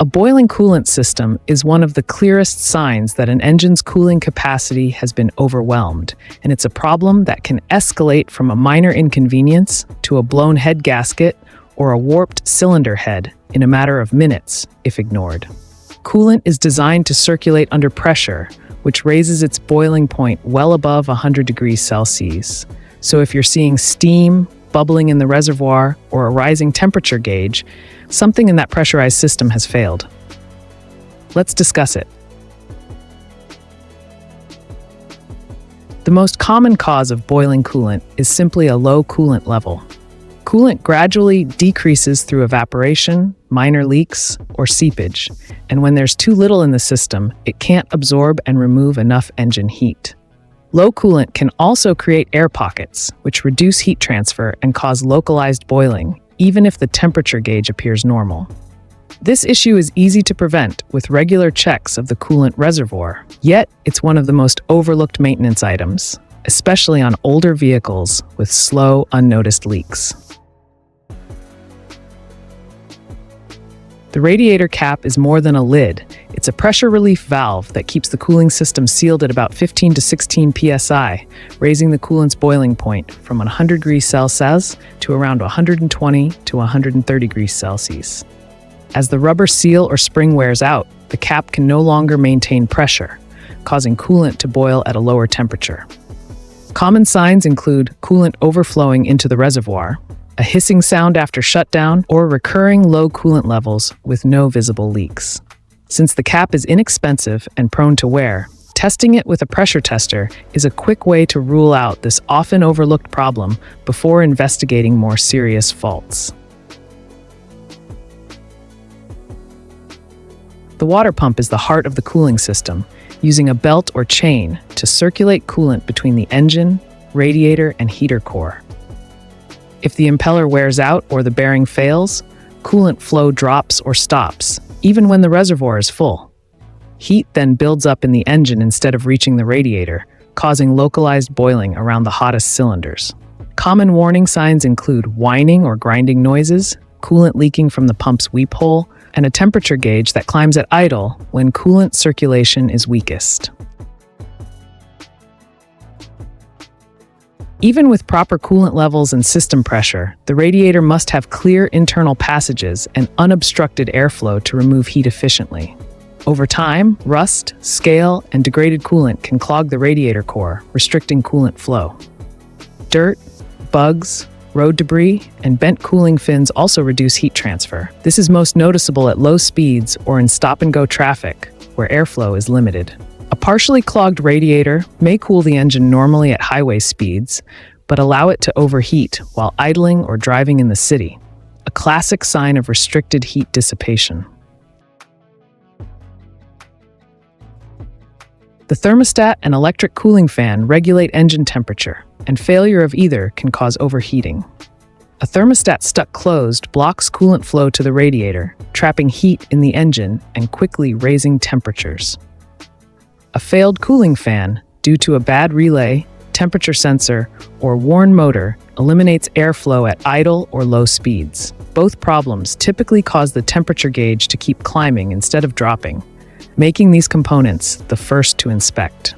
A boiling coolant system is one of the clearest signs that an engine's cooling capacity has been overwhelmed, and it's a problem that can escalate from a minor inconvenience to a blown head gasket or a warped cylinder head in a matter of minutes if ignored. Coolant is designed to circulate under pressure, which raises its boiling point well above 100 degrees Celsius. So if you're seeing steam, bubbling in the reservoir, or a rising temperature gauge, something in that pressurized system has failed. Let's discuss it. The most common cause of boiling coolant is simply a low coolant level. Coolant gradually decreases through evaporation, minor leaks, or seepage, and when there's too little in the system, it can't absorb and remove enough engine heat. Low coolant can also create air pockets, which reduce heat transfer and cause localized boiling, even if the temperature gauge appears normal. This issue is easy to prevent with regular checks of the coolant reservoir, yet it's one of the most overlooked maintenance items, especially on older vehicles with slow, unnoticed leaks. The radiator cap is more than a lid. It's a pressure relief valve that keeps the cooling system sealed at about 15 to 16 psi, raising the coolant's boiling point from 100 degrees Celsius to around 120 to 130 degrees Celsius. As the rubber seal or spring wears out, the cap can no longer maintain pressure, causing coolant to boil at a lower temperature. Common signs include coolant overflowing into the reservoir, a hissing sound after shutdown, or recurring low coolant levels with no visible leaks. Since the cap is inexpensive and prone to wear, testing it with a pressure tester is a quick way to rule out this often overlooked problem before investigating more serious faults. The water pump is the heart of the cooling system, using a belt or chain to circulate coolant between the engine, radiator, and heater core. If the impeller wears out or the bearing fails, coolant flow drops or stops, even when the reservoir is full. Heat then builds up in the engine instead of reaching the radiator, causing localized boiling around the hottest cylinders. Common warning signs include whining or grinding noises, coolant leaking from the pump's weep hole, and a temperature gauge that climbs at idle when coolant circulation is weakest. Even with proper coolant levels and system pressure, the radiator must have clear internal passages and unobstructed airflow to remove heat efficiently. Over time, rust, scale, and degraded coolant can clog the radiator core, restricting coolant flow. Dirt, bugs, road debris, and bent cooling fins also reduce heat transfer. This is most noticeable at low speeds or in stop-and-go traffic, where airflow is limited. A partially clogged radiator may cool the engine normally at highway speeds, but allow it to overheat while idling or driving in the city, a classic sign of restricted heat dissipation. The thermostat and electric cooling fan regulate engine temperature, and failure of either can cause overheating. A thermostat stuck closed blocks coolant flow to the radiator, trapping heat in the engine and quickly raising temperatures. A failed cooling fan, due to a bad relay, temperature sensor, or worn motor, eliminates airflow at idle or low speeds. Both problems typically cause the temperature gauge to keep climbing instead of dropping, making these components the first to inspect.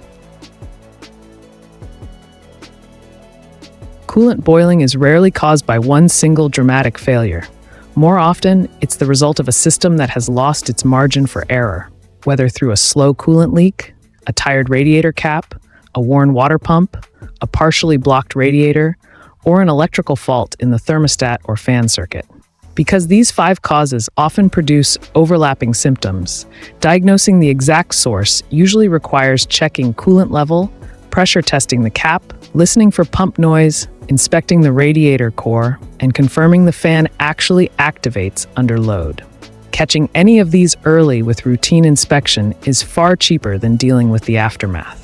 Coolant boiling is rarely caused by one single dramatic failure. More often, it's the result of a system that has lost its margin for error, whether through a slow coolant leak, a tired radiator cap, a worn water pump, a partially blocked radiator, or an electrical fault in the thermostat or fan circuit. Because these 5 causes often produce overlapping symptoms, diagnosing the exact source usually requires checking coolant level, pressure testing the cap, listening for pump noise, inspecting the radiator core, and confirming the fan actually activates under load. Catching any of these early with routine inspection is far cheaper than dealing with the aftermath.